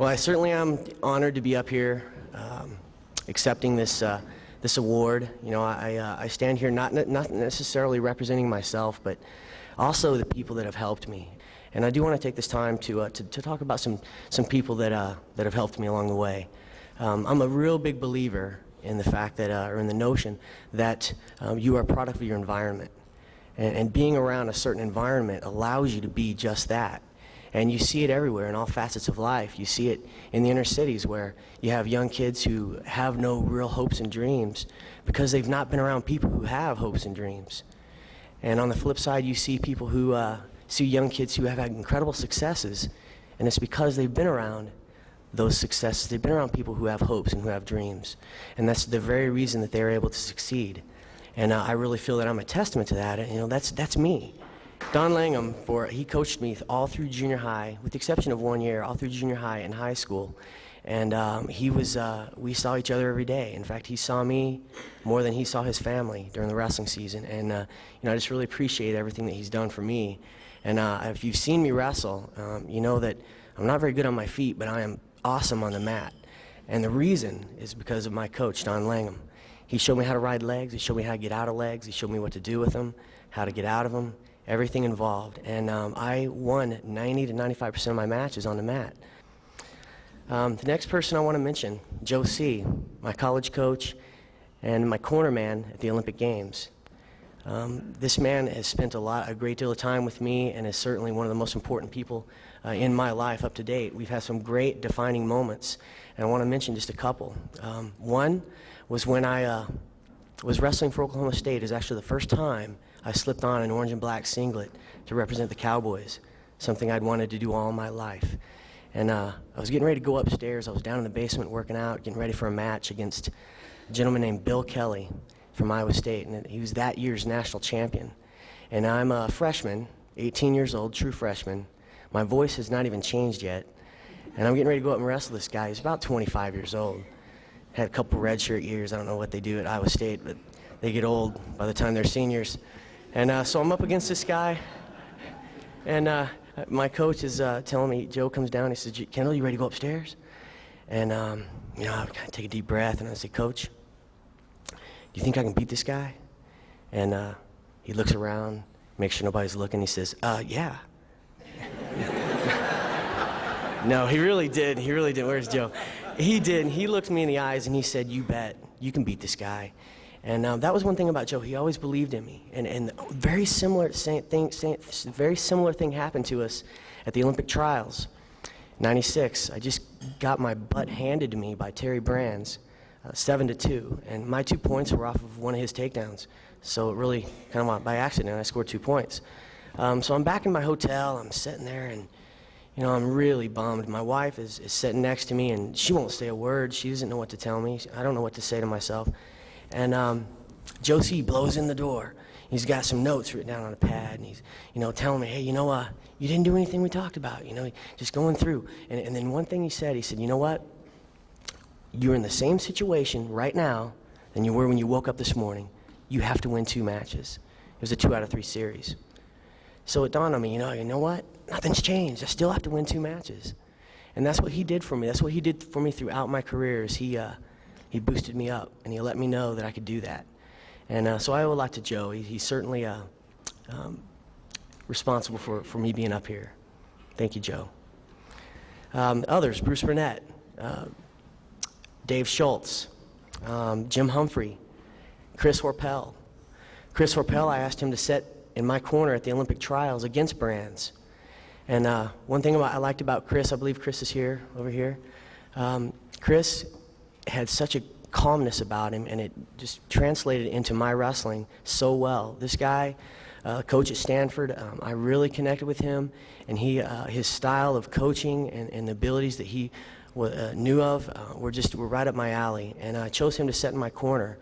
Well, I certainly am honored to be up here accepting this this award. You know, I stand here not necessarily representing myself, but also the people that have helped me. And I do want to take this time to talk about some people that have helped me along the way. I'm a real big believer in the fact that, or in the notion that you are a product of your environment. And being around a certain environment allows you to be just that. And you see it everywhere in all facets of life. You see it in the inner cities where you have young kids who have no real hopes and dreams because they've not been around people who have hopes and dreams. And on the flip side, you see people who see young kids who have had incredible successes, and it's because they've been around those successes. They've been around people who have hopes and who have dreams. And that's the very reason that they're able to succeed. And I really feel that I'm a testament to that. And, you know, that's me. Don Langham, he coached me all through junior high, with the exception of 1 year, all through junior high and high school. And we saw each other every day. In fact, he saw me more than he saw his family during the wrestling season. And you know, I just really appreciate everything that he's done for me. And if you've seen me wrestle, you know that I'm not very good on my feet, but I am awesome on the mat. And the reason is because of my coach, Don Langham. He showed me how to ride legs. He showed me how to get out of legs. He showed me what to do with them, how to get out of them, everything involved. And I won 90 to 95% of my matches on the mat. The next person I want to mention, Joe C., my college coach and my corner man at the Olympic Games. This man has spent a great deal of time with me and is certainly one of the most important people in my life up to date. We've had some great defining moments, and I want to mention just a couple. One was when I was wrestling for Oklahoma State. It was actually the first time I slipped on an orange and black singlet to represent the Cowboys, something I'd wanted to do all my life. And I was getting ready to go upstairs. I was down in the basement working out, getting ready for a match against a gentleman named Bill Kelly from Iowa State, and he was that year's national champion. And I'm a freshman, 18 years old, true freshman. My voice has not even changed yet. And I'm getting ready to go up and wrestle this guy. He's about 25 years old. Had a couple redshirt years. I don't know what they do at Iowa State, but they get old by the time they're seniors. And so I'm up against this guy, and my coach is telling me, Joe comes down, he says, Kendall, you ready to go upstairs? And you know, I kind of take a deep breath, and I say, Coach, do you think I can beat this guy? And he looks around, makes sure nobody's looking. He says, yeah. No, he really did. He really did. Where's Joe? He did. And he looked me in the eyes and he said, you bet. You can beat this guy. And that was one thing about Joe. He always believed in me. And very similar thing happened to us at the Olympic trials. 96, I just got my butt handed to me by Terry Brands. 7-2, and my 2 points were off of one of his takedowns. So it really kind of by accident, I scored 2 points. So I'm back in my hotel, I'm sitting there, and you know, I'm really bummed. My wife is sitting next to me, and she won't say a word. She doesn't know what to tell me. I don't know what to say to myself. And Joe C. blows in the door. He's got some notes written down on a pad, and he's, you know, telling me, hey, you know, you didn't do anything we talked about, you know, just going through. And then one thing he said, you know what? You're in the same situation right now than you were when you woke up this morning. You have to win 2 matches. It was a 2 out of 3 series. So it dawned on me, you know what? Nothing's changed. I still have to win 2 matches. And that's what he did for me. That's what he did for me throughout my career is he boosted me up, and he let me know that I could do that. And so I owe a lot to Joe. He's certainly responsible for me being up here. Thank you, Joe. Others, Bruce Burnett, Dave Schultz, Jim Humphrey, Chris Horpel. Chris Horpel, I asked him to sit in my corner at the Olympic trials against Brands. And one thing I liked about Chris, I believe Chris is here, over here. Chris had such a calmness about him, and it just translated into my wrestling so well. This guy, coach at Stanford, I really connected with him, and his style of coaching and the abilities that he knew of were right up my alley. And I chose him to sit in my corner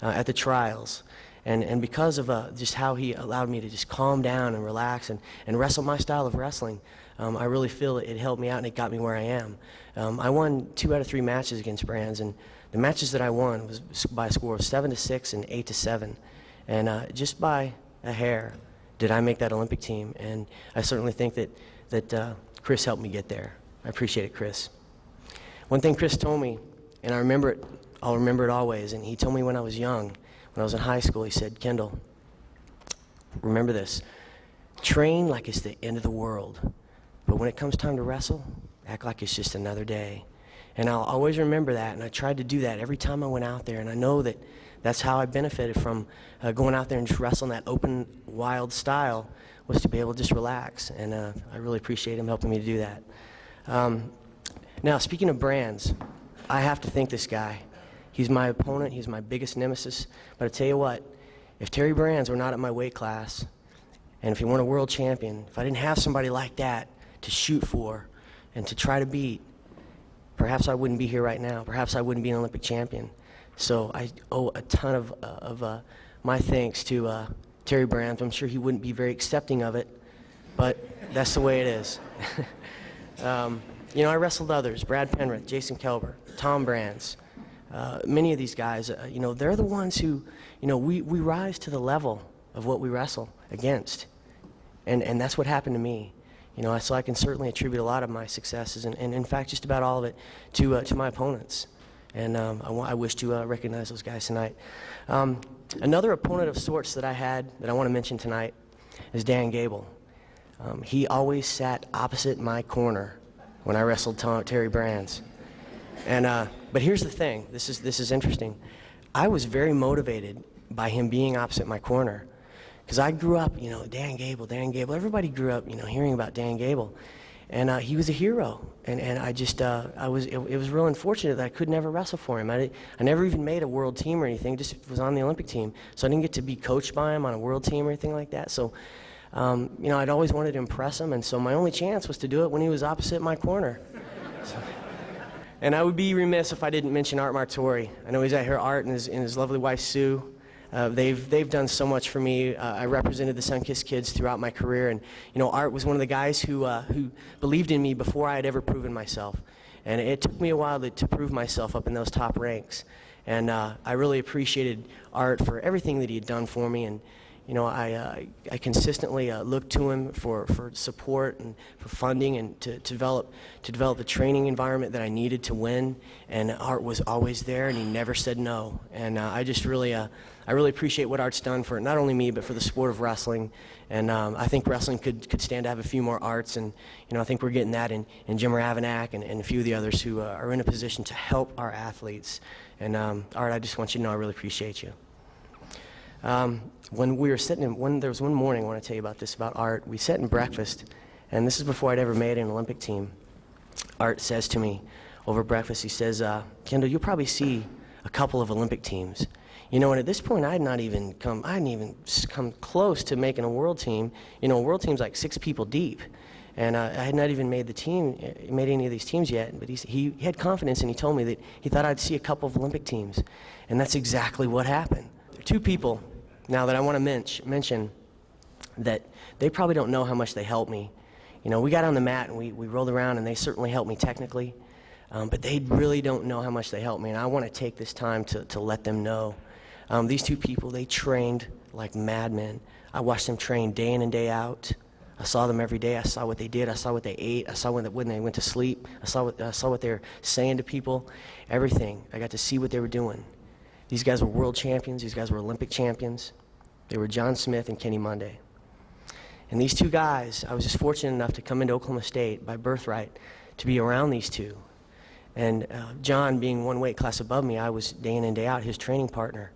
at the trials. And because of just how he allowed me to just calm down and relax and wrestle my style of wrestling, I really feel it helped me out and it got me where I am. I won 2 out of 3 matches against Brands, and the matches that I won was by a score of 7-6 and 8-7. And just by a hair did I make that Olympic team. And I certainly think that Chris helped me get there. I appreciate it, Chris. One thing Chris told me, and I'll remember it always, and he told me when I was young, when I was in high school, he said, Kendall, remember this, train like it's the end of the world, but when it comes time to wrestle, act like it's just another day. And I'll always remember that, and I tried to do that every time I went out there, and I know that that's how I benefited from going out there and just wrestling that open, wild style, was to be able to just relax, and I really appreciate him helping me to do that. Now, speaking of brands, I have to thank this guy. He's my opponent, he's my biggest nemesis, but I tell you what, if Terry Brands were not at my weight class, and if he weren't a world champion, if I didn't have somebody like that to shoot for and to try to beat, perhaps I wouldn't be here right now. Perhaps I wouldn't be an Olympic champion. So I owe a ton of my thanks to Terry Brands. I'm sure he wouldn't be very accepting of it, but that's the way it is. You know, I wrestled others, Brad Penrith, Jason Kelber, Tom Brands. Many of these guys, you know, they're the ones who, you know, we rise to the level of what we wrestle against. And that's what happened to me. You know, so I can certainly attribute a lot of my successes, and in fact, just about all of it, to my opponents. And I wish to recognize those guys tonight. Another opponent of sorts that I had that I want to mention tonight is Dan Gable. He always sat opposite my corner when I wrestled Terry Brands. And but here's the thing. This is interesting. I was very motivated by him being opposite my corner, because I grew up, you know, Dan Gable. Everybody grew up, you know, hearing about Dan Gable, and he was a hero. And I just it was real unfortunate that I could never wrestle for him. I never even made a world team or anything. Just was on the Olympic team, so I didn't get to be coached by him on a world team or anything like that. So, you know, I'd always wanted to impress him, and so my only chance was to do it when he was opposite my corner. So, and I would be remiss if I didn't mention Art Martori. I know he's out here, Art, and his lovely wife Sue. They've done so much for me. I represented the Sunkist Kids throughout my career, and you know, Art was one of the guys who believed in me before I had ever proven myself. And it took me a while to prove myself up in those top ranks. And I really appreciated Art for everything that he had done for me. And you know, I consistently looked to him for support and for funding, and to develop the training environment that I needed to win. And Art was always there, and he never said no. And I just really appreciate what Art's done for not only me, but for the sport of wrestling. And I think wrestling could stand to have a few more Arts, and you know, I think we're getting that in Jim Ravanack and a few of the others who are in a position to help our athletes. And Art, I just want you to know I really appreciate you. When we were sitting there was one morning, I want to tell you about this, about Art. We sat in breakfast, and this is before I'd ever made an Olympic team. Art says to me over breakfast, he says, Kendall, you'll probably see a couple of Olympic teams. You know, and at this point, I hadn't even come close to making a world team. You know, a world team's like 6 people deep. And I had not even made any of these teams yet, but he had confidence, and he told me that he thought I'd see a couple of Olympic teams. And that's exactly what happened. There are 2 people now that I want to mention that they probably don't know how much they helped me. You know, we got on the mat and we rolled around, and they certainly helped me technically, but they really don't know how much they helped me, and I want to take this time to let them know. These 2 people, they trained like madmen. I watched them train day in and day out. I saw them every day. I saw what they did. I saw what they ate. I saw when they went to sleep. I saw what they were saying to people. Everything. I got to see what they were doing. These guys were world champions. These guys were Olympic champions. They were John Smith and Kenny Monday. And these 2 guys, I was just fortunate enough to come into Oklahoma State by birthright to be around these 2. And John, being one weight class above me, I was day in and day out his training partner.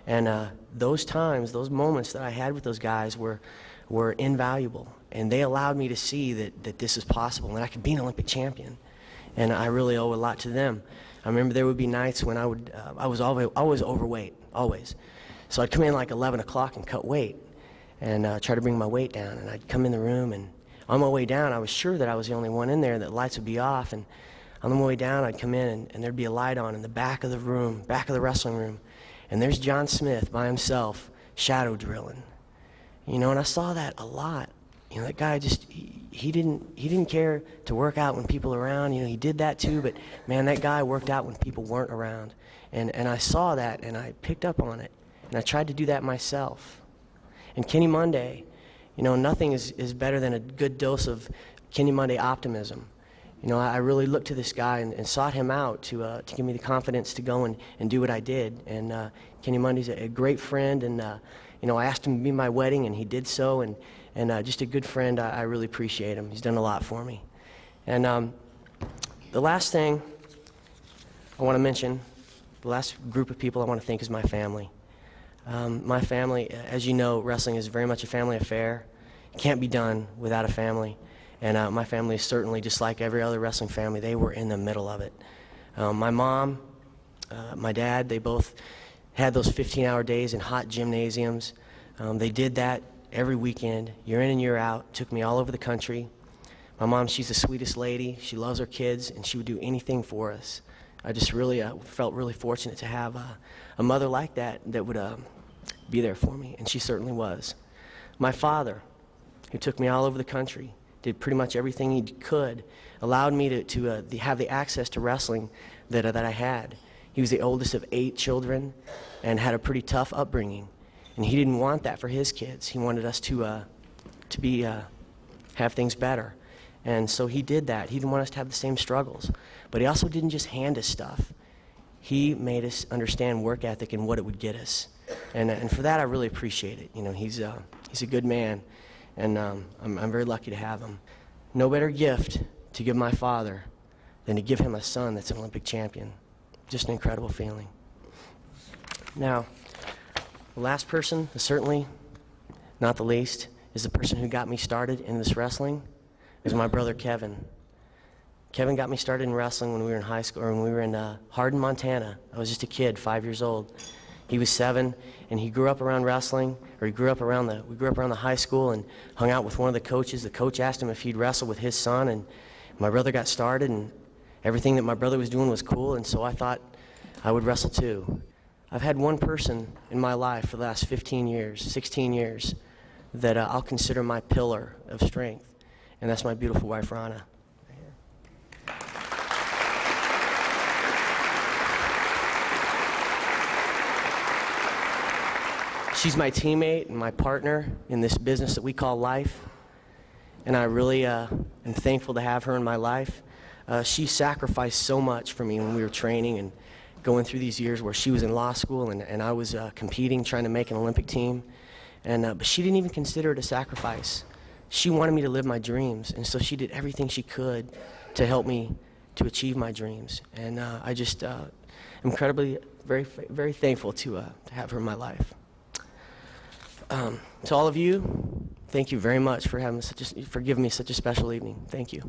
And those times, those moments that I had with those guys were invaluable. And they allowed me to see that this is possible, and I could be an Olympic champion. And I really owe a lot to them. I remember there would be nights when I was always overweight, always. So I'd come in like 11 o'clock and cut weight, and try to bring my weight down. And I'd come in the room, and on my way down, I was sure that I was the only one in there, that lights would be off. And on the way down, I'd come in, and there'd be a light on in the back of the room, back of the wrestling room. And there's John Smith by himself, shadow drilling. You know, and I saw that a lot. You know, that guy just, he didn't care to work out when people were around. You know, he did that too, but man, that guy worked out when people weren't around. And I saw that, and I picked up on it. And I tried to do that myself. And Kenny Monday, you know, nothing is better than a good dose of Kenny Monday optimism. You know, I really looked to this guy and sought him out to give me the confidence to go and do what I did. And Kenny Mundy's a great friend, and you know, I asked him to be my wedding, and he did so. And just a good friend. I really appreciate him. He's done a lot for me. And the last thing I want to mention, the last group of people I want to thank is my family. My family, as you know, wrestling is very much a family affair. It can't be done without a family. And my family is certainly just like every other wrestling family. They were in the middle of it. My mom, my dad, they both had those 15-hour days in hot gymnasiums. They did that every weekend, year in and year out. Took me all over the country. My mom, she's the sweetest lady. She loves her kids, and she would do anything for us. I just really felt really fortunate to have a mother like that would be there for me, and she certainly was. My father, who took me all over the country, did pretty much everything he could, allowed me to have the access to wrestling that I had. He was the oldest of 8 children and had a pretty tough upbringing, and he didn't want that for his kids. He wanted us to have things better. And so he did that. He didn't want us to have the same struggles. But he also didn't just hand us stuff. He made us understand work ethic and what it would get us. And for that, I really appreciate it. You know, he's a good man, and I'm very lucky to have him. No better gift to give my father than to give him a son that's an Olympic champion. Just an incredible feeling. Now, the last person, certainly not the least, is the person who got me started in this wrestling. Is my brother Kevin. Kevin got me started in wrestling when we were in high school, or when we were in Hardin, Montana. I was just a kid, 5 years old. He was 7, and he grew up around wrestling, or we grew up around the high school and hung out with one of the coaches. The coach asked him if he'd wrestle with his son, and my brother got started, and everything that my brother was doing was cool, and so I thought I would wrestle too. I've had one person in my life for the last 15 years, 16 years, that I'll consider my pillar of strength. And that's my beautiful wife, Rana. She's my teammate and my partner in this business that we call life. And I really am thankful to have her in my life. She sacrificed so much for me when we were training and going through these years where she was in law school and I was competing, trying to make an Olympic team. But she didn't even consider it a sacrifice. She wanted me to live my dreams, and so she did everything she could to help me to achieve my dreams. And I just incredibly, very, very thankful to have her in my life. To all of you, thank you very much for giving me such a special evening. Thank you.